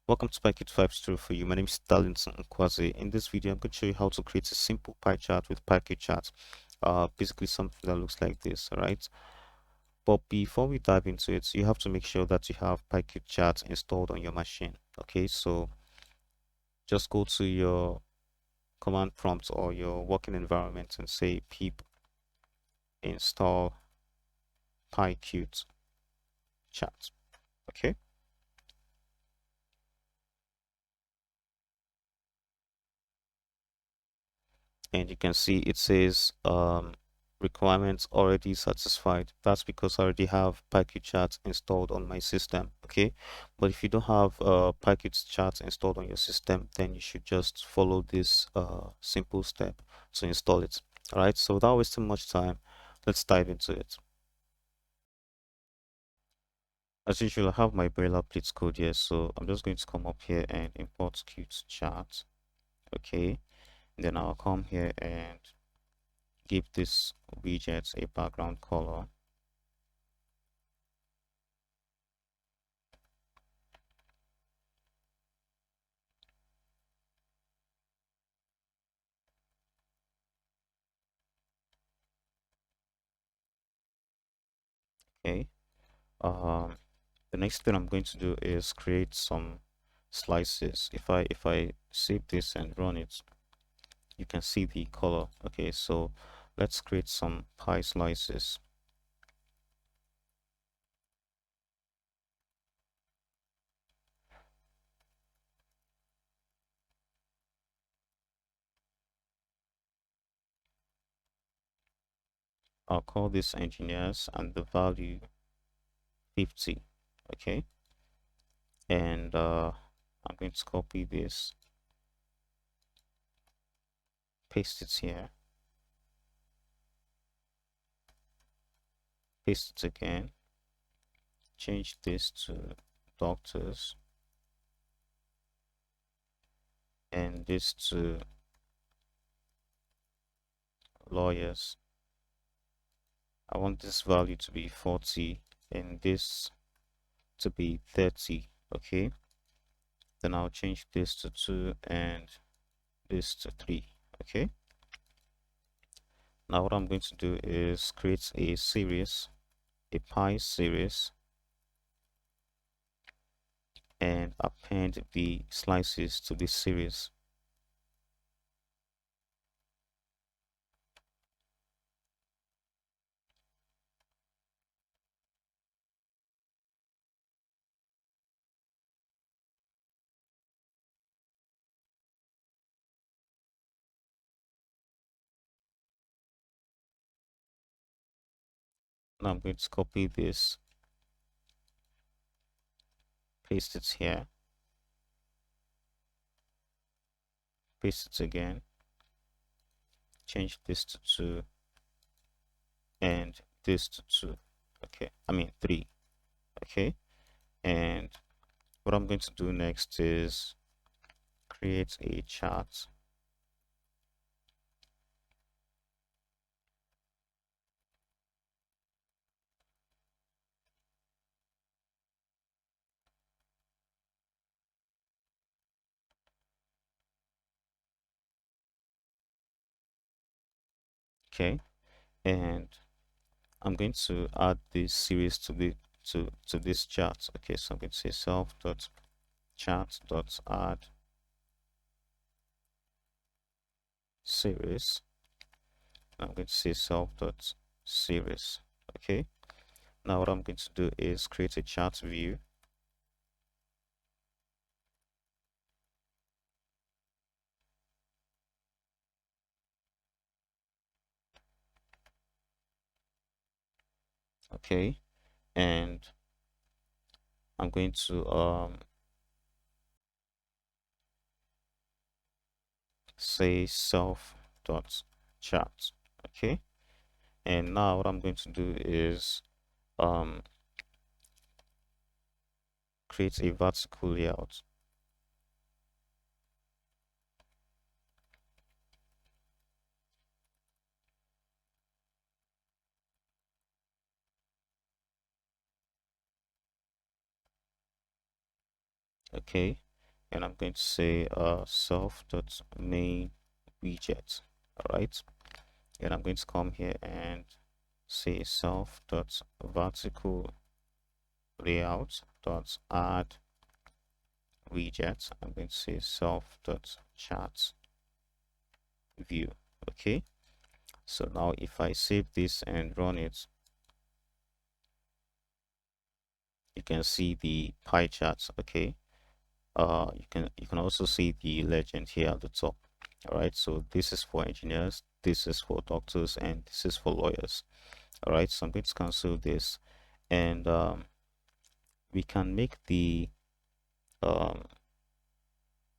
Welcome to PyQt5 tutorial for you. My name is Darlington Nkwazi. In this video, I'm going to show you how to create a simple pie chart with PyQtChart. Basically something that looks like this, all right? But before we dive into it, you have to make sure that you have PyQtChart installed on your machine. Okay, so just go to your command prompt or your working environment and say pip install PyQtChart. Okay. And you can see it says requirements already satisfied. That's because I already have PyQtChart installed on my system. Okay, but if you don't have PyQtChart installed on your system, then you should just follow this simple step to install it. All right, so without wasting much time, let's dive into it. As usual, I have my boilerplate code here, so I'm just going to come up here and import QChart. Okay, and then I'll come here and give this widget a background color. Okay. Um, the next thing I'm going to do is create some slices. If I save this and run it, you can see the color. Okay, so let's create some pie slices. I'll call this engineers and the value 50. Okay, and I'm going to copy this, paste it here, paste it again, change this to doctors and this to lawyers. I want this value to be 40 and this to be 30. Okay, then I'll change this to 2 and this to 3. Okay, now what I'm going to do is create a series, a pie series, and append the slices to this series. Now I'm going to copy this, paste it here, paste it again, change this to 2 and this to 2. Okay, I mean 3. Okay, and what I'm going to do next is create a chart. Okay, and I'm going to add this series to the to this chart. Okay, so I'm going to say self dot chart dot add series. I'm going to say self dot series. Okay, now what I'm going to do is create a chart view. Okay, and I'm going to say self dot chart. Okay, and now what I'm going to do is um create a vertical layout. Okay, and I'm going to say self.main widget. All right, and I'm going to come here and say self.vertical layout dot add widget. I'm going to say self.chart view. Okay, so now if I save this and run it, you can see the pie charts. Okay, you can also see the legend here at the top. All right, so this is for engineers, this is for doctors, and this is for lawyers. All right, so I'm going to cancel this, and we can make the um,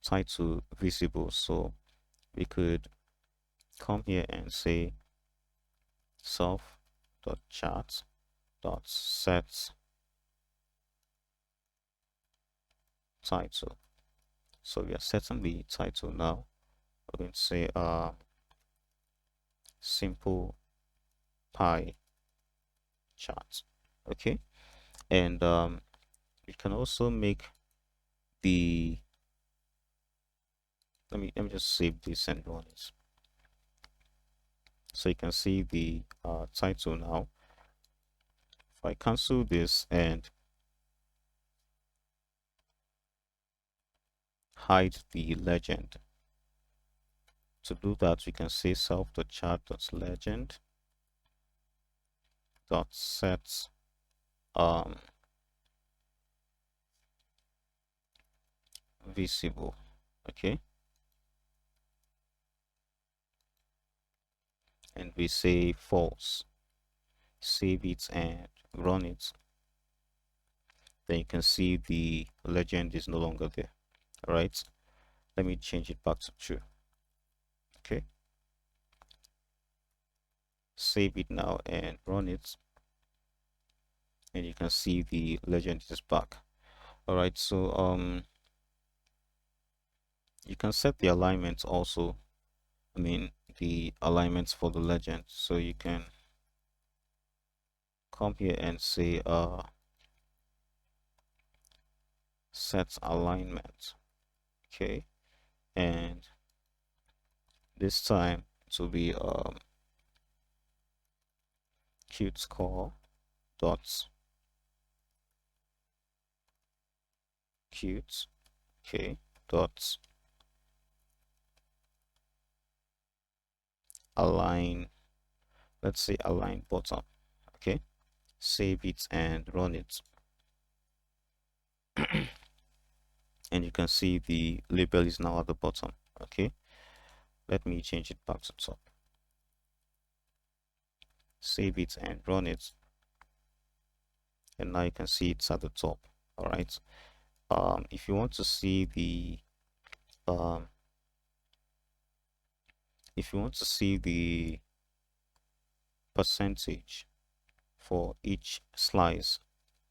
title visible. So we could come here and say self.chart.set title. So we are setting the title now. We're going to say simple pie chart. Okay, and we can also make the let me just save this and run it. So you can see the title now. If I cancel this and hide the legend, to do that we can say self.chart.legend dot set visible. Okay, and we say false. Save it and run it. Then you can see the legend is no longer there. All right, let me change it back to true. Okay, save it now and run it, and you can see the legend is back. All right, so you can set the alignments also. The alignments for the legend. So you can come here and say set alignment. Okay, and this time it will be Qt score dot Qt, okay, dot align, let's say align bottom. Okay, save it and run it. And you can see the label is now at the bottom. Okay, let me change it back to top. Save it and run it, and now you can see it's at the top. All right, if you want to see the um if you want to see the percentage for each slice,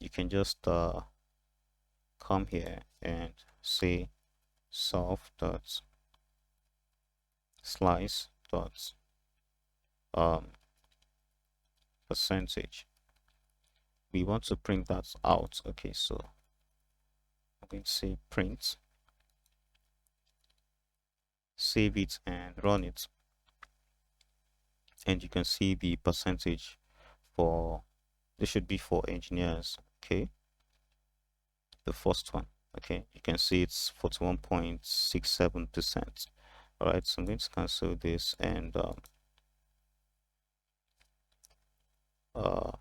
you can just come here and say self dot slice dot um, percentage. We want to print that out. Okay, so I'm going to say print, save it and run it, and you can see the percentage for this should be for engineers. Okay, the first one. Okay, you can see it's 41.67%. All right, so I'm going to cancel this and uh,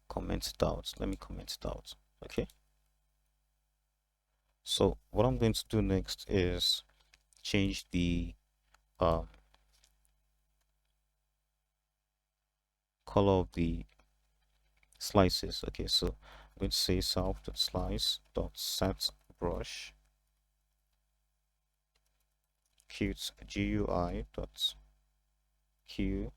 comment it out. Let me comment it out. Okay, so what I'm going to do next is change the um, color of the slices. Okay, so I'm going to say self.slice.set brush Qt GUI dot Q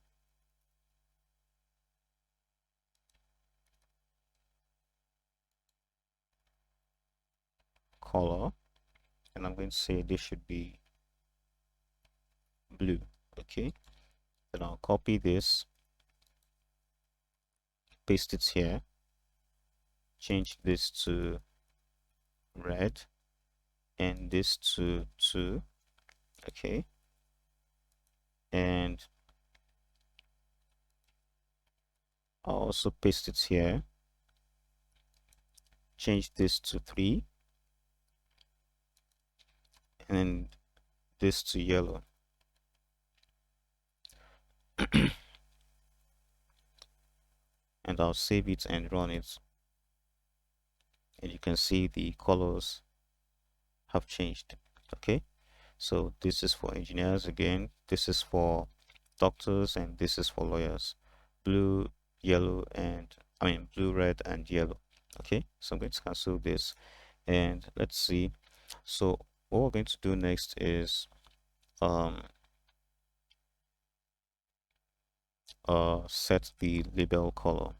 color, and I'm going to say this should be blue. Okay, then I'll copy this, paste it here, change this to red and this to 2. Okay, and I'll also paste it here, change this to 3 and this to yellow. And I'll save it and run it, and you can see the colors have changed. Okay, so this is for engineers again, this is for doctors, and this is for lawyers. Blue, yellow, and blue, red, and yellow. Okay, so I'm going to cancel this, and let's see. So what we're going to do next is um set the label color.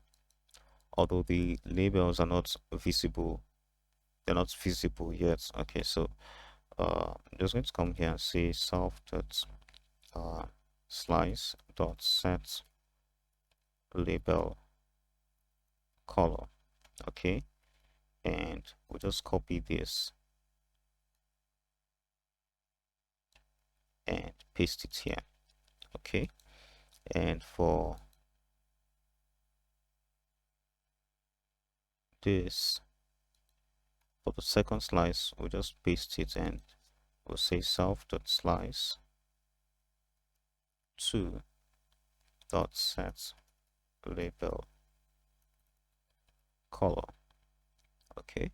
Although the labels are not visible, they're not visible yet. Okay, so I'm just going to come here and say self dot slice dot set label color. Okay, and we'll just copy this and paste it here. Okay, and for this, for the second slice, we'll just paste it and we'll say self dot slice 2 dot set label color. Okay,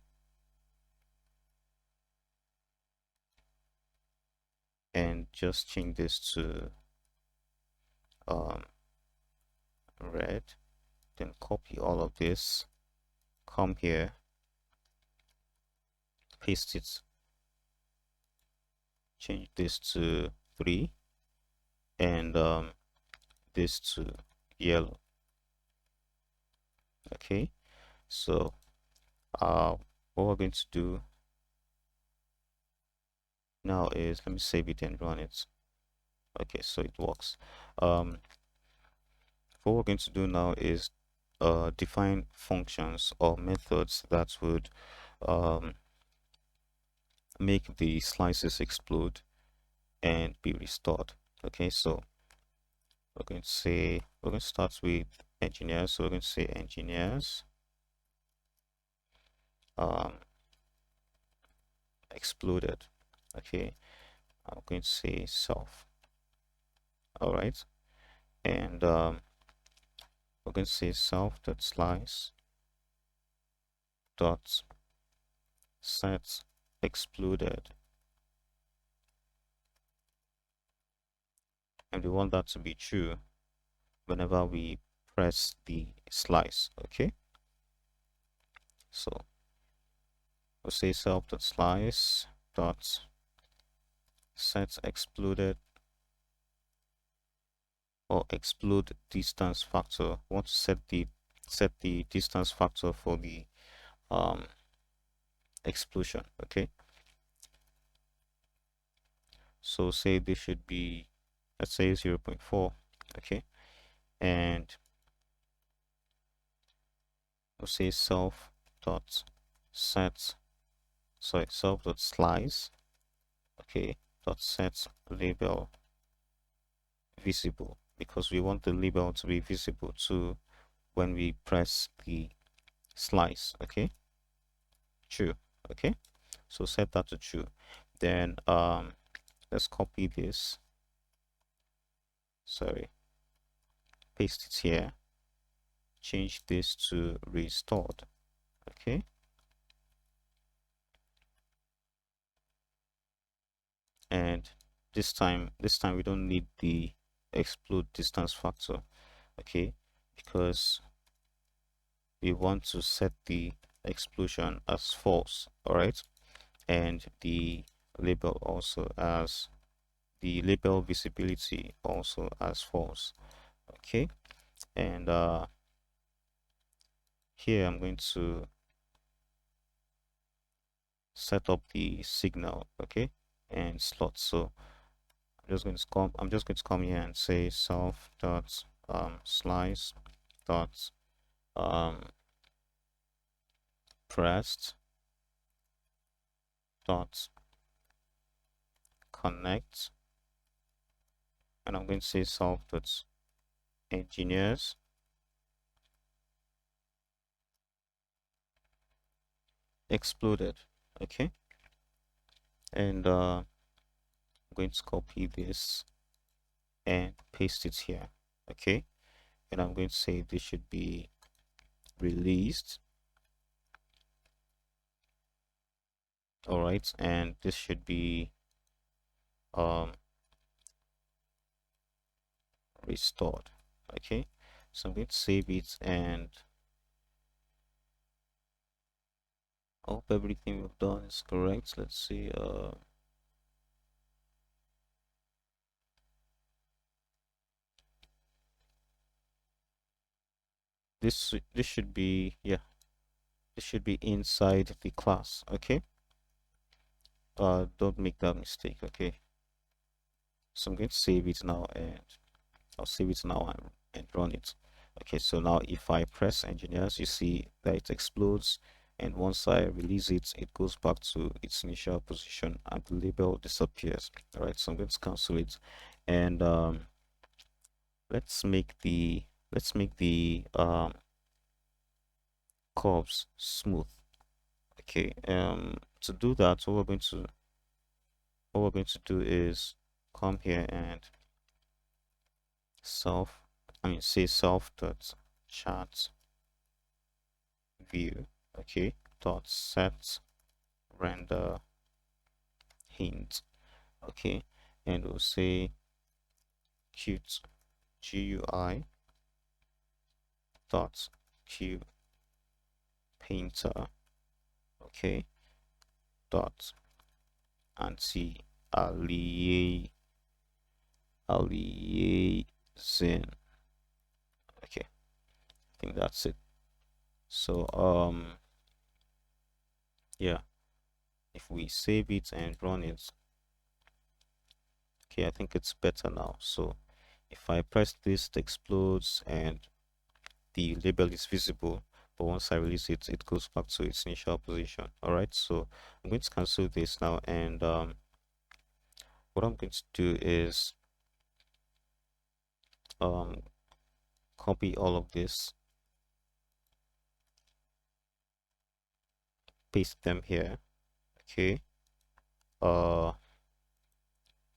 and just change this to red, then copy all of this, come here, paste it, change this to 3 and this to yellow. Okay, so what we're going to do now is, let me save it and run it. Okay, so it works. What we're going to do now is define functions or methods that would make the slices explode and be restored. Okay, so we're going to start with engineers. So we're going to say engineers exploded. Okay, I'm going to say self. All right, and we're going to say self dot slice dot set exploded, and we want that to be true whenever we press the slice. Okay, so we'll say self dot slice dot set exploded or explode distance factor. We want to set the distance factor for the explosion. Okay, so say this should be, let's say 0.4. Okay, and we'll say self dot set, sorry, self dot slice, okay, dot set label visible, because we want the label to be visible too when we press the slice. Okay, true. Okay, so set that to true. Then let's copy this, sorry, paste it here, change this to restored. Okay, and this time we don't need the explode distance factor. Okay, because we want to set the explosion as false. All right, and the label also as the label visibility also as false. Okay, and here I'm going to set up the signal, okay, and slot. So I'm just going to come here and say self dot slice dot pressed dot connect, and I'm going to say solve dot engineers exploded. Okay, and I'm going to copy this and paste it here. Okay, and I'm going to say this should be released. All right, and this should be um restored. Okay, so I'm going to save it, and I hope everything we've done is correct. Let's see. This should be, yeah, this should be inside the class. Okay, don't make that mistake. Okay, so I'm going to save it now, and I'll save it now and run it. Okay, so now if I press engineers, you see that it explodes, and once I release it, it goes back to its initial position and the label disappears. All right, so I'm going to cancel it, and let's make the curves smooth. Okay, to do that, what we're going to do is come here and say self dot chart view. Okay, dot set render hint. Okay, and we'll say Qt GUI dot Q painter. Okay, dot anti aliasing. Okay, I think that's it. So yeah, if we save it and run it, okay, I think it's better now. So if I press this, it explodes and the label is visible, but once I release it, it goes back to its initial position. All right, so I'm going to cancel this now, and what I'm going to do is um copy all of this, paste them here. Okay, uh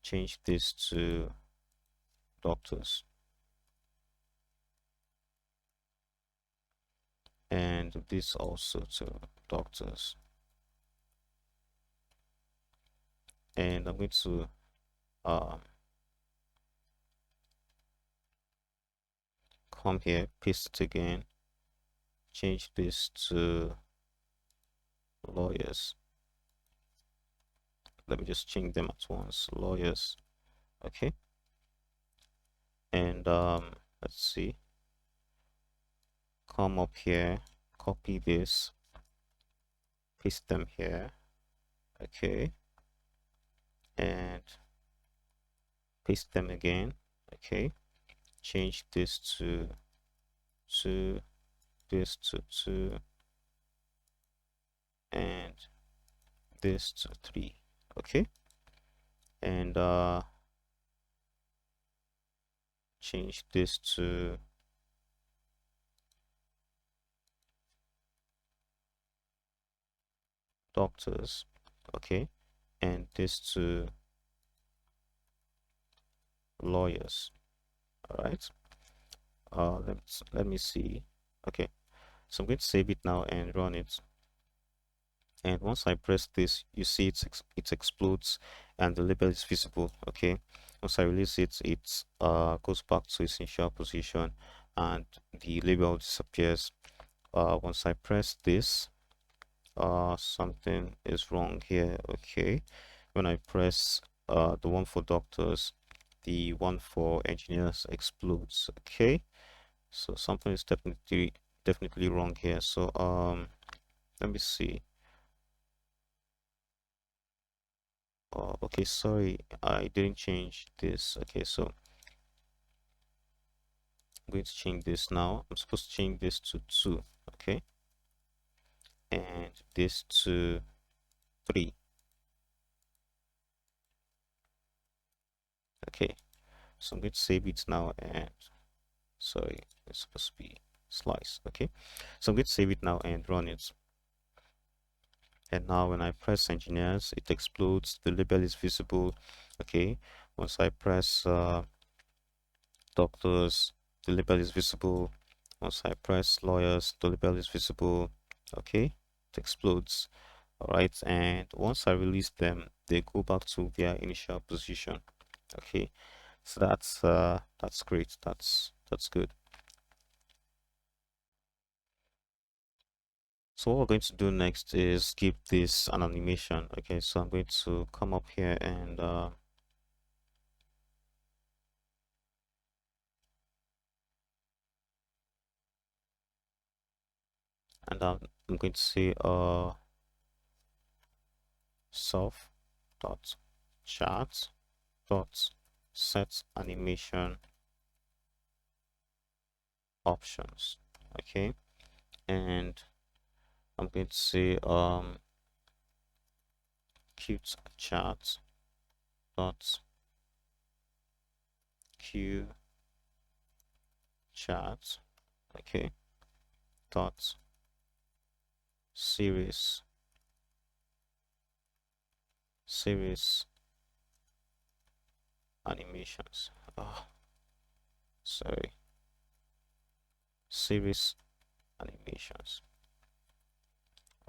change this to doctors, and this also to doctors, and I'm going to come here, paste it again, change this to lawyers. Let me just change them at once, lawyers. Okay, and let's see, come up here, copy this, paste them here. Okay, and paste them again. Okay, change this to 2, this to 2, and this to 3. Okay, and change this to doctors. Okay, and this to lawyers. All right, let me see. Okay, so I'm going to save it now and run it, and once I press this, you see it explodes and the label is visible. Okay, once I release it, it goes back to its initial position and the label disappears. Once I press this, something is wrong here. Okay, when I press the one for doctors, the one for engineers explodes. Okay, so something is definitely wrong here. So let me see. Okay, sorry, I didn't change this. Okay, so I'm going to change this now. I'm supposed to change this to 2. Okay, and this to 3. Okay, so I'm going to save it now, and sorry, it's supposed to be slice. Okay, so I'm going to save it now and run it. And now when I press engineers, it explodes, the label is visible. Okay, once I press doctors, the label is visible. Once I press lawyers, the label is visible. Okay, it explodes. All right, and once I release them, they go back to their initial position. Okay, so that's great. That's good. So what we're going to do next is give this an animation. Okay, so I'm going to come up here and I'm going to say self dot chart dot set animation options. Okay, and I'm going to say QChart dot QChart. Okay, dot series animations. Oh, sorry, series animations.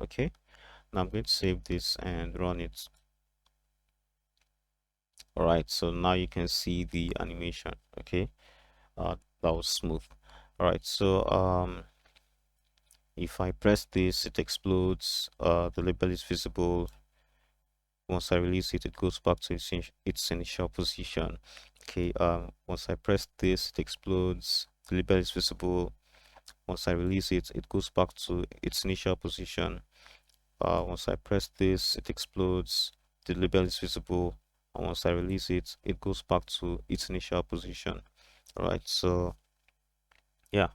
Okay, now I'm going to save this and run it. All right, so now you can see the animation. Okay, that was smooth. All right, so if I press this, it explodes. The label is visible. Once I release it, it goes back to its initial position. Okay, once I press this, it explodes. The label is visible. Once I release it, it goes back to its initial position. Once I press this, it explodes. The label is visible. And once I release it, it goes back to its initial position. All right, so yeah,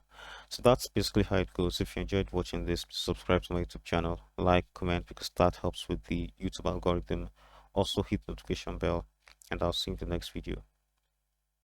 so that's basically how it goes. If you enjoyed watching this, please subscribe to my YouTube channel, like, comment, because that helps with the YouTube algorithm. Also hit the notification bell, and I'll see you in the next video.